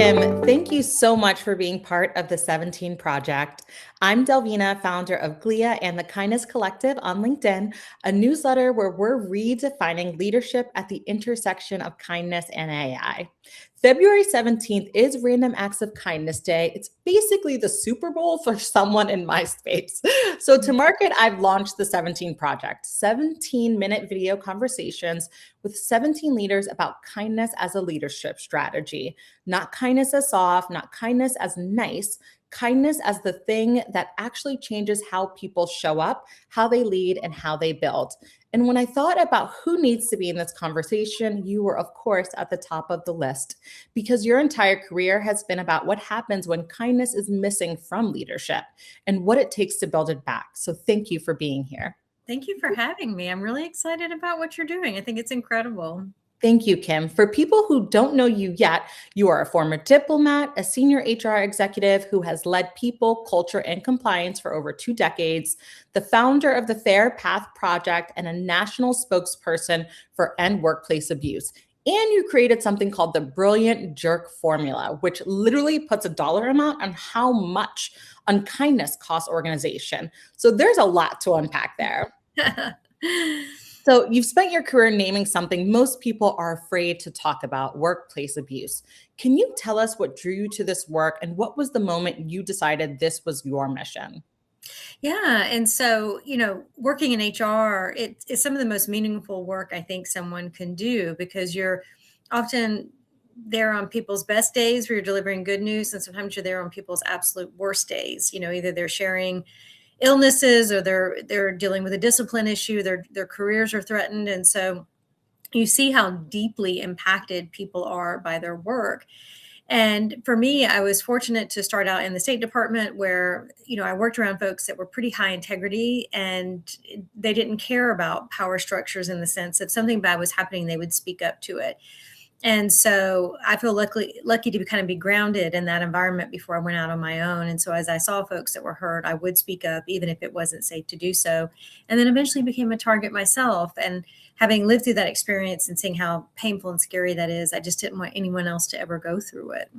Kim, thank you so much for being part of the 17 Project. I'm Delvina, founder of Glia and the Kindness Collective on LinkedIn, a newsletter where we're redefining leadership at the intersection of kindness and AI. February 17th is Random Acts of Kindness Day. It's basically the Super Bowl for someone in my space. So, to market, I've launched the 17 Project, 17-minute video conversations with 17 leaders about kindness as a leadership strategy. Not kindness as soft, not kindness as nice, kindness as the thing that actually changes how people show up, how they lead, and how they build. And when I thought about who needs to be in this conversation, you were, of course, at the top of the list because your entire career has been about what happens when kindness is missing from leadership and what it takes to build it back. So thank you for being here. Thank you for having me. I'm really excited about what you're doing. I think it's incredible. Thank you, Kim. For people who don't know you yet, you are a former diplomat, a senior HR executive who has led people, culture, and compliance for over 2 decades, the founder of the Fair Path Project, and a national spokesperson for End Workplace Abuse. And you created something called the Brilliant Jerk Formula, which literally puts a dollar amount on how much unkindness costs organization. So there's a lot to unpack there. So you've spent your career naming something most people are afraid to talk about, workplace abuse. Can you tell us what drew you to this work and what was the moment you decided this was your mission? Yeah. And so, working in HR, it's some of the most meaningful work I think someone can do because you're often there on people's best days where you're delivering good news. And sometimes you're there on people's absolute worst days. Either they're sharing illnesses or they're dealing with a discipline issue, their careers are threatened. And so you see how deeply impacted people are by their work. And for me, I was fortunate to start out in the State Department where, I worked around folks that were pretty high integrity and they didn't care about power structures in the sense if something bad was happening, they would speak up to it. And so I feel lucky to kind of be grounded in that environment before I went out on my own. And so as I saw folks that were hurt, I would speak up, even if it wasn't safe to do so. And then eventually became a target myself. And having lived through that experience and seeing how painful and scary that is, I just didn't want anyone else to ever go through it.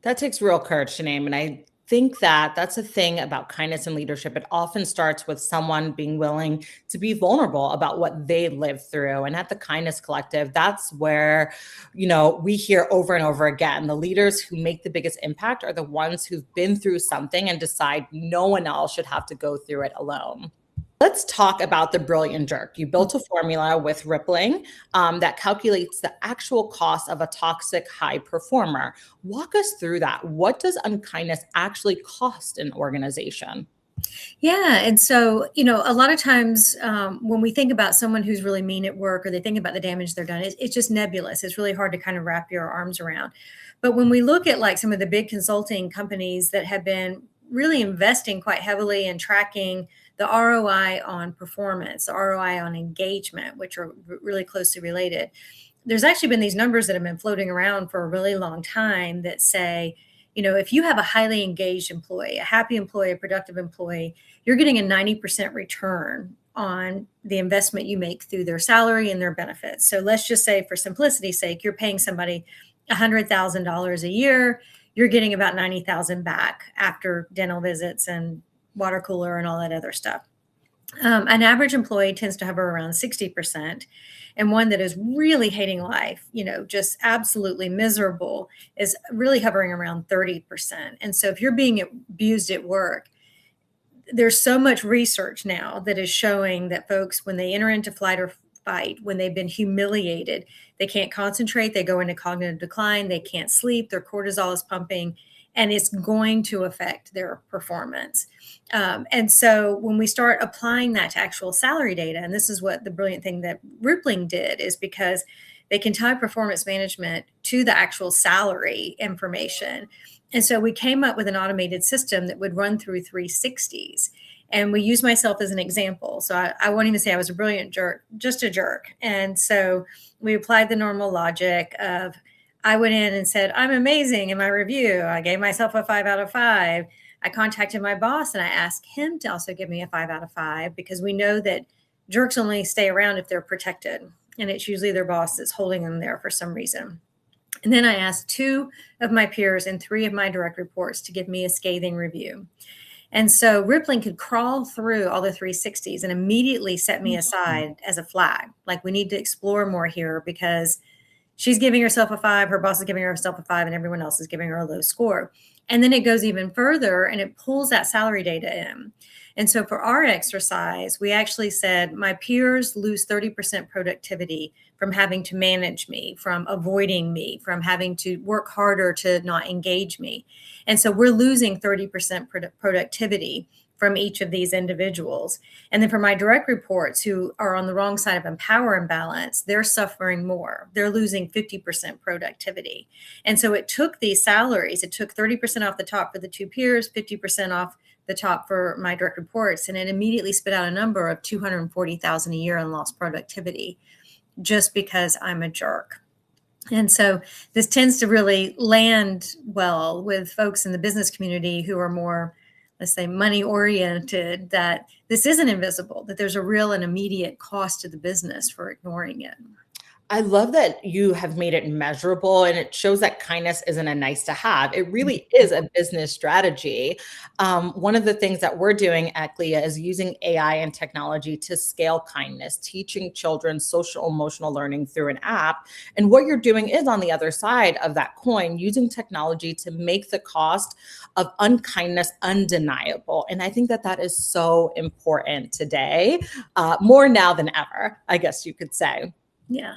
That takes real courage to name. And I think that that's a thing about kindness and leadership. It often starts with someone being willing to be vulnerable about what they lived through. And at the Kindness Collective, that's where, we hear over and over again, the leaders who make the biggest impact are the ones who've been through something and decide no one else should have to go through it alone. Let's talk about the Brilliant Jerk. You built a formula with Rippling that calculates the actual cost of a toxic high performer. Walk us through that. What does unkindness actually cost an organization? Yeah. And so, a lot of times when we think about someone who's really mean at work or they think about the damage they're done, it's just nebulous. It's really hard to kind of wrap your arms around. But when we look at like some of the big consulting companies that have been really investing quite heavily in tracking the ROI on performance, the ROI on engagement, which are really closely related, there's actually been these numbers that have been floating around for a really long time that say, if you have a highly engaged employee, a happy employee, a productive employee, you're getting a 90% return on the investment you make through their salary and their benefits. So let's just say, for simplicity's sake, you're paying somebody $100,000 a year. You're getting about $90,000 back after dental visits and water cooler and all that other stuff. An average employee tends to hover around 60%. And one that is really hating life, just absolutely miserable, is really hovering around 30%. And so if you're being abused at work, there's so much research now that is showing that folks, when they enter into flight or fight, when they've been humiliated, they can't concentrate, they go into cognitive decline, they can't sleep, their cortisol is pumping, and it's going to affect their performance. And so when we start applying that to actual salary data, and this is what the brilliant thing that Rippling did, is because they can tie performance management to the actual salary information. And so we came up with an automated system that would run through 360s. And we use myself as an example. So I won't even say I was a brilliant jerk, just a jerk. And so we applied the normal logic of, I went in and said, I'm amazing in my review. I gave myself a 5 out of 5. I contacted my boss and I asked him to also give me a 5 out of 5 because we know that jerks only stay around if they're protected. And it's usually their boss that's holding them there for some reason. And then I asked 2 of my peers and 3 of my direct reports to give me a scathing review. And so Rippling could crawl through all the 360s and immediately set me aside as a flag. Like, we need to explore more here because she's giving herself a 5, her boss is giving herself a 5, and everyone else is giving her a low score. And then it goes even further and it pulls that salary data in. And so for our exercise, we actually said my peers lose 30% productivity from having to manage me, from avoiding me, from having to work harder to not engage me. And so we're losing 30% productivity from each of these individuals. And then for my direct reports who are on the wrong side of power imbalance, they're suffering more. They're losing 50% productivity. And so it took these salaries, it took 30% off the top for the 2 peers, 50% off the top for my direct reports, and it immediately spit out a number of $240,000 a year in lost productivity just because I'm a jerk. And so this tends to really land well with folks in the business community who are more, let's say, money oriented, that this isn't invisible, that there's a real and immediate cost to the business for ignoring it. I love that you have made it measurable, and it shows that kindness isn't a nice to have. It really is a business strategy. One of the things that we're doing at GLIA is using AI and technology to scale kindness, teaching children social emotional learning through an app. And what you're doing is on the other side of that coin, using technology to make the cost of unkindness undeniable. And I think that that is so important today, more now than ever, I guess you could say. Yeah.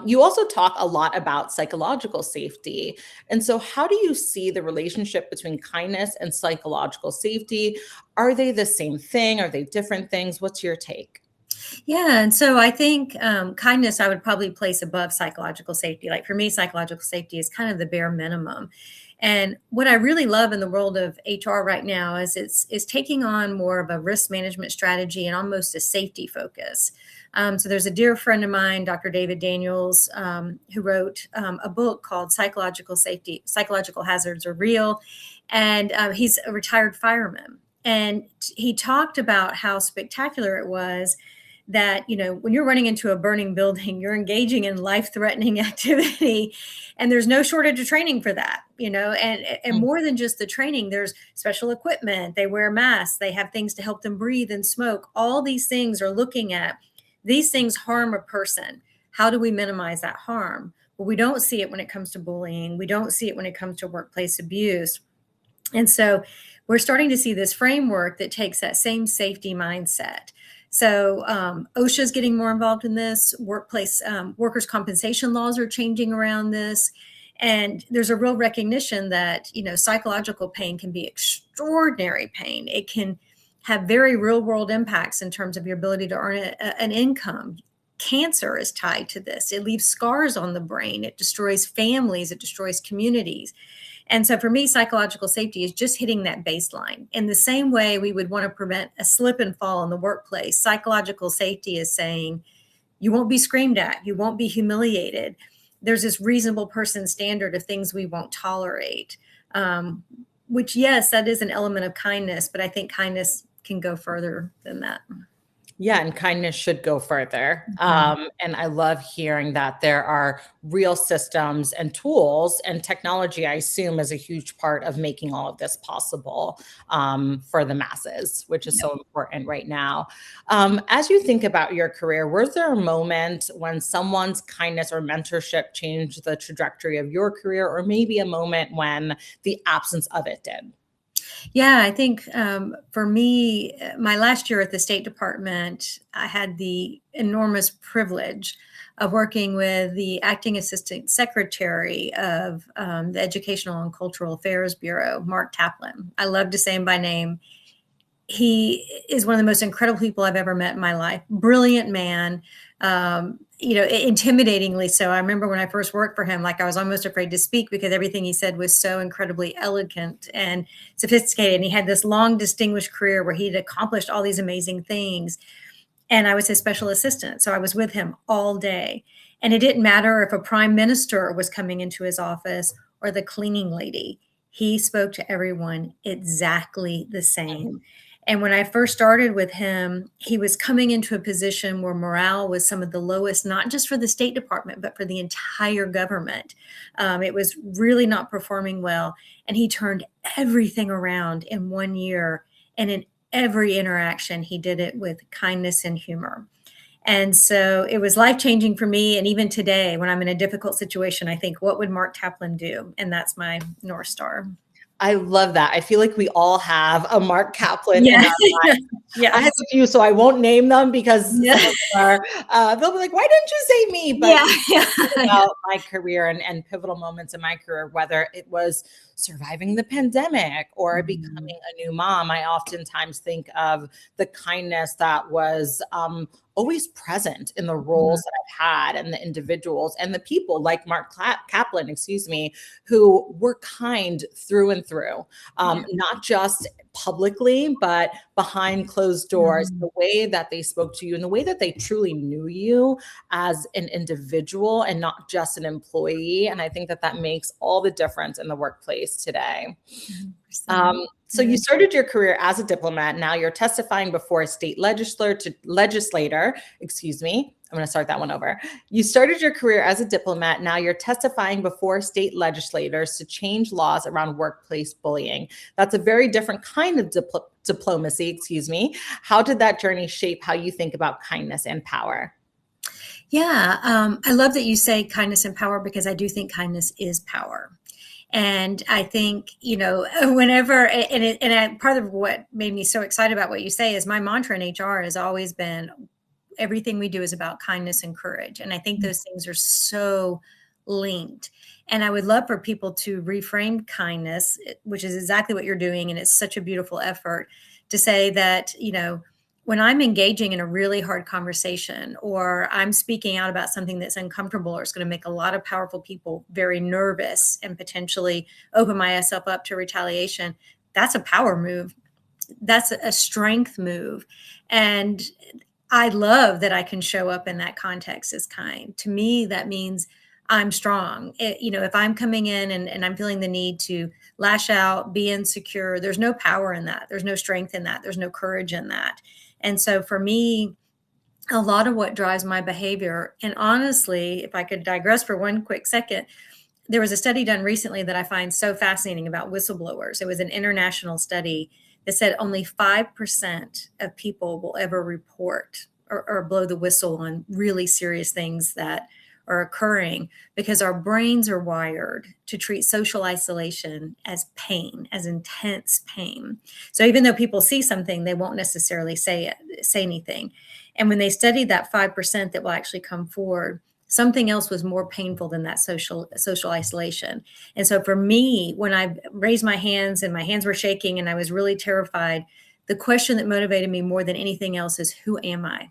You also talk a lot about psychological safety. And so, how do you see the relationship between kindness and psychological safety? Are they the same thing? Are they different things? What's your take? Yeah. And so I think kindness I would probably place above psychological safety. Like, for me, psychological safety is kind of the bare minimum. And what I really love in the world of HR right now is it's taking on more of a risk management strategy and almost a safety focus. So there's a dear friend of mine, Dr. David Daniels, who wrote a book called Psychological Safety, Psychological Hazards Are Real. And he's a retired fireman. And he talked about how spectacular it was that, when you're running into a burning building, you're engaging in life-threatening activity, and there's no shortage of training for that, and more than just the training, there's special equipment, they wear masks, they have things to help them breathe and smoke. All these things are looking at, these things harm a person. How do we minimize that harm? Well, we don't see it when it comes to bullying. We don't see it when it comes to workplace abuse. And so we're starting to see this framework that takes that same safety mindset. So OSHA is getting more involved in this. Workplace workers' compensation laws are changing around this. And there's a real recognition that, psychological pain can be extraordinary pain. It can have very real world impacts in terms of your ability to earn an income. Cancer is tied to this. It leaves scars on the brain. It destroys families. It destroys communities. And so for me, psychological safety is just hitting that baseline. In the same way we would want to prevent a slip and fall in the workplace, psychological safety is saying you won't be screamed at, you won't be humiliated. There's this reasonable person standard of things we won't tolerate, which, yes, that is an element of kindness, but I think kindness can go further than that. Yeah, and kindness should go further. Mhm. And I love hearing that there are real systems and tools and technology, I assume, is a huge part of making all of this possible for the masses, which is so important right now. As you think about your career, was there a moment when someone's kindness or mentorship changed the trajectory of your career, or maybe a moment when the absence of it did? Yeah, I think for me, my last year at the State Department, I had the enormous privilege of working with the acting assistant secretary of the Educational and Cultural Affairs Bureau, Mark Taplin. I love to say him by name. He is one of the most incredible people I've ever met in my life. Brilliant man, intimidatingly so. I remember when I first worked for him, like, I was almost afraid to speak because everything he said was so incredibly elegant and sophisticated. And he had this long, distinguished career where he'd accomplished all these amazing things. And I was his special assistant. So I was with him all day. And it didn't matter if a prime minister was coming into his office or the cleaning lady. He spoke to everyone exactly the same. And when I first started with him, he was coming into a position where morale was some of the lowest, not just for the State Department, but for the entire government. It was really not performing well. And he turned everything around in 1 year. And in every interaction, he did it with kindness and humor. And so it was life changing for me. And even today, when I'm in a difficult situation, I think, what would Mark Kaplan do? And that's my North Star. I love that. I feel like we all have a Mark Kaplan in Yeah. our lives. I have Yes. a few, so I won't name them because Yeah. some of them are, they'll be like, why didn't you say me? But Yeah. about my career and pivotal moments in my career, whether it was surviving the pandemic or Mhm. becoming a new mom, I oftentimes think of the kindness that was always present in the roles that I've had and the individuals and the people like Mark Kaplan, excuse me, who were kind through and through, Yeah. not just publicly, but behind closed doors, Mhm. the way that they spoke to you and the way that they truly knew you as an individual and not just an employee. And I think that that makes all the difference in the workplace today. 100%. So Yeah. you started your career as a diplomat. Now you're testifying before a state legislator, excuse me. I'm going to start that one over. You started your career as a diplomat. Now you're testifying before state legislators to change laws around workplace bullying. That's a very different kind of diplomacy, excuse me. How did that journey shape how you think about kindness and power? Yeah. I love that you say kindness and power because I do think kindness is power. And I think, whenever, part of what made me so excited about what you say is my mantra in HR has always been everything we do is about kindness and courage. And I think those things are so linked. And I would love for people to reframe kindness, which is exactly what you're doing. And it's such a beautiful effort to say that, when I'm engaging in a really hard conversation or I'm speaking out about something that's uncomfortable or it's going to make a lot of powerful people very nervous and potentially open myself up to retaliation, that's a power move. That's a strength move. And I love that I can show up in that context as kind. To me, that means I'm strong. If I'm coming in and I'm feeling the need to lash out, be insecure, there's no power in that. There's no strength in that. There's no courage in that. And so for me, a lot of what drives my behavior, and honestly, if I could digress for one quick second, there was a study done recently that I find so fascinating about whistleblowers. It was an international study that said only 5% of people will ever report or blow the whistle on really serious things that are occurring because our brains are wired to treat social isolation as pain, as intense pain. So even though people see something, they won't necessarily say anything. And when they studied that 5% that will actually come forward, something else was more painful than that social isolation. And so for me, when I raised my hands and my hands were shaking and I was really terrified, the question that motivated me more than anything else is, who am I?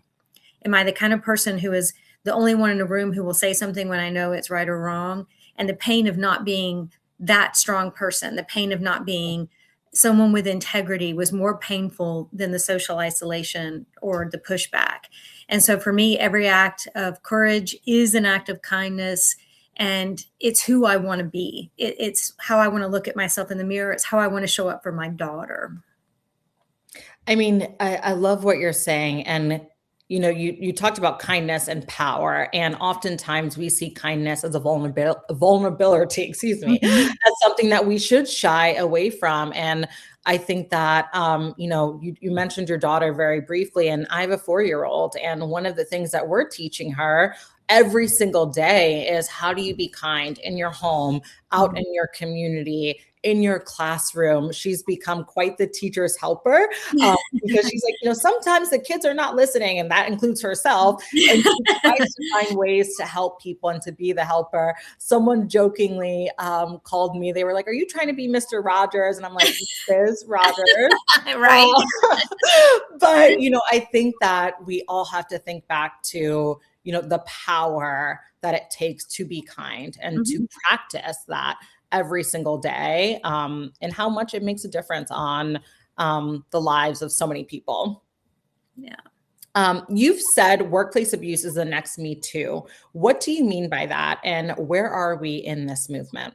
Am I the kind of person who is the only one in a room who will say something when I know it's right or wrong? And the pain of not being that strong person, the pain of not being someone with integrity was more painful than the social isolation or the pushback. And so for me, every act of courage is an act of kindness. And it's who I want to be. It's how I want to look at myself in the mirror. It's how I want to show up for my daughter. I mean, I love what you're saying. And, you talked about kindness and power. And oftentimes we see kindness as a vulnerability, excuse me, Mhm. as something that we should shy away from. And I think that, you mentioned your daughter very briefly, and I have a 4-year-old. And one of the things that we're teaching her every single day is how do you be kind in your home, out in your community, in your classroom. She's become quite the teacher's helper because she's like, sometimes the kids are not listening, and that includes herself. And she tries to find ways to help people and to be the helper. Someone jokingly called me. They were like, "Are you trying to be Mr. Rogers?" And I'm like, "Ms. Rogers." Right. But I think that we all have to think back to the power that it takes to be kind and to Mhm. practice that every single day, and how much it makes a difference on the lives of so many people. Yeah. You've said workplace abuse is the next Me Too. What do you mean by that? And where are we in this movement?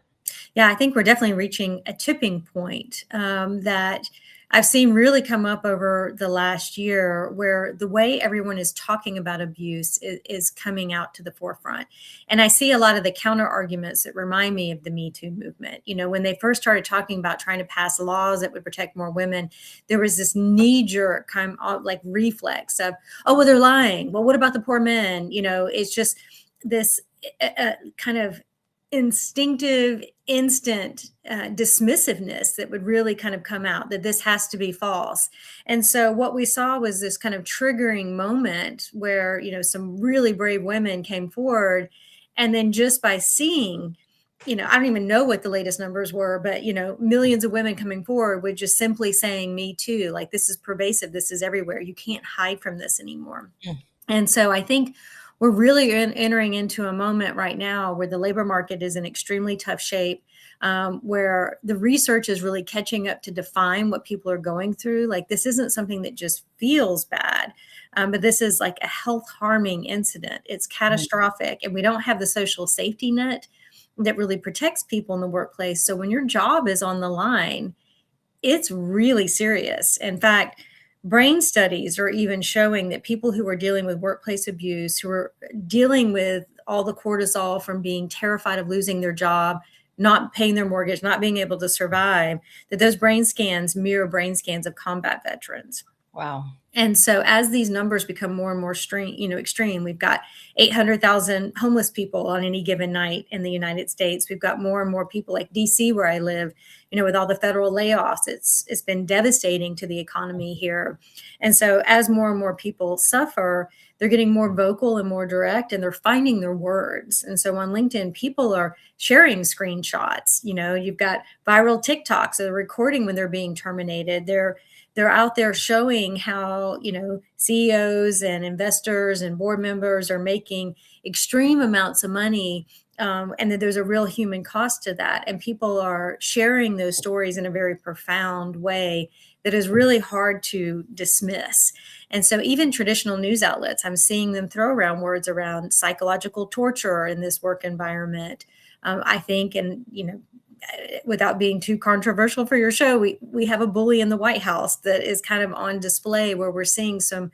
Yeah, I think we're definitely reaching a tipping point that I've seen really come up over the last year, where the way everyone is talking about abuse is coming out to the forefront. And I see a lot of the counter arguments that remind me of the Me Too movement. You know, when they first started talking about trying to pass laws that would protect more women, there was this knee jerk kind of like reflex of, oh, well, they're lying. Well, what about the poor men? You know, it's just this kind of instinctive, instant dismissiveness that would really kind of come out, that this has to be false. And so what we saw was this kind of triggering moment where, you know, some really brave women came forward. And then just by seeing, you know, I don't even know what the latest numbers were, but, you know, millions of women coming forward with just simply saying, me too, like, this is pervasive, this is everywhere, you can't hide from this anymore. And so I think we're really entering into a moment right now where the labor market is in extremely tough shape, where the research is really catching up to define what people are going through. Like, this isn't something that just feels bad, but this is like a health harming incident. It's catastrophic, and we don't have the social safety net that really protects people in the workplace. So when your job is on the line, it's really serious. In fact, brain studies are even showing that people who are dealing with workplace abuse, who are dealing with all the cortisol from being terrified of losing their job, not paying their mortgage, not being able to survive, that those brain scans mirror brain scans of combat veterans. Wow. And so as these numbers become more and more extreme, we've got 800,000 homeless people on any given night in the United States. We've got more and more people, like DC, where I live, you know, with all the federal layoffs, it's been devastating to the economy here. And so as more and more people suffer, they're getting more vocal and more direct, and they're finding their words. And so on LinkedIn, people are sharing screenshots. You know, you've got viral TikToks of recording when they're being terminated. They're out there showing how, you know, CEOs and investors and board members are making extreme amounts of money, and that there's a real human cost to that. And people are sharing those stories in a very profound way that is really hard to dismiss. And so even traditional news outlets, I'm seeing them throw around words around psychological torture in this work environment. I think, and, you know, without being too controversial for your show, we have a bully in the White House that is kind of on display, where we're seeing some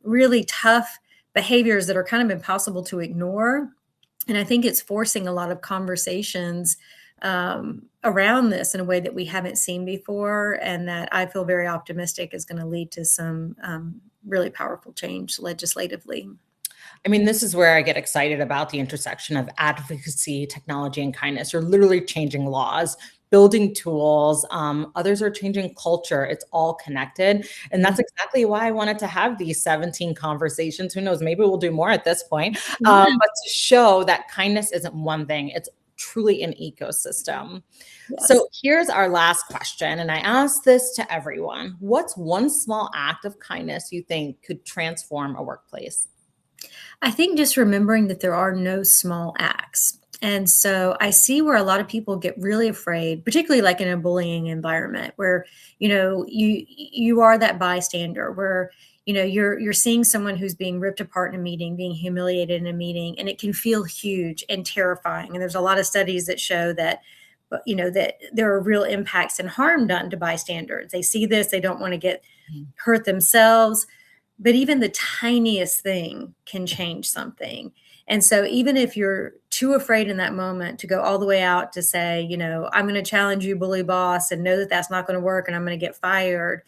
really tough behaviors that are kind of impossible to ignore. And I think it's forcing a lot of conversations around this in a way that we haven't seen before, and that I feel very optimistic is going to lead to some really powerful change legislatively. I mean, this is where I get excited about the intersection of advocacy, technology, and kindness. You're literally changing laws, building tools. Others are changing culture. It's all connected. And that's exactly why I wanted to have these 17 conversations. Who knows, maybe we'll do more at this point. But to show that kindness isn't one thing, it's truly an ecosystem. Yes. So here's our last question. And I ask this to everyone. What's one small act of kindness you think could transform a workplace? I think just remembering that there are no small acts. And so I see where a lot of people get really afraid, particularly like in a bullying environment, where, you know, you are that bystander, where, you know, you're seeing someone who's being ripped apart in a meeting, being humiliated in a meeting, and it can feel huge and terrifying. And there's a lot of studies that show that, you know, that there are real impacts and harm done to bystanders. They see this, they don't want to get hurt themselves. But even the tiniest thing can change something. And so even if you're too afraid in that moment to go all the way out to say, you know, I'm going to challenge you, bully boss, and know that that's not going to work and I'm going to get fired,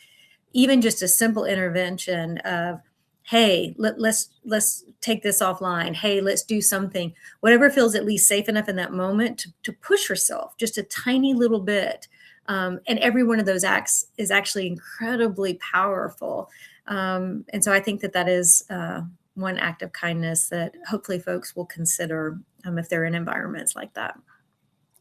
even just a simple intervention of, hey, let's take this offline. Hey, let's do something, whatever feels at least safe enough in that moment to push yourself just a tiny little bit. And every one of those acts is actually incredibly powerful. And so I think that is one act of kindness that hopefully folks will consider if they're in environments like that.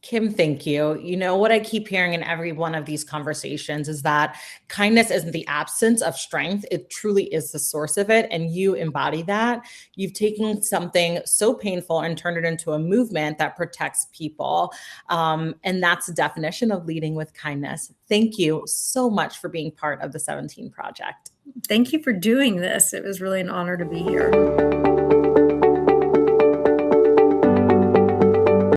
Kim, thank you. You know, what I keep hearing in every one of these conversations is that kindness isn't the absence of strength. It truly is the source of it. And you embody that. You've taken something so painful and turned it into a movement that protects people. And that's the definition of leading with kindness. Thank you so much for being part of the 17 Project. Thank you for doing this. It was really an honor to be here.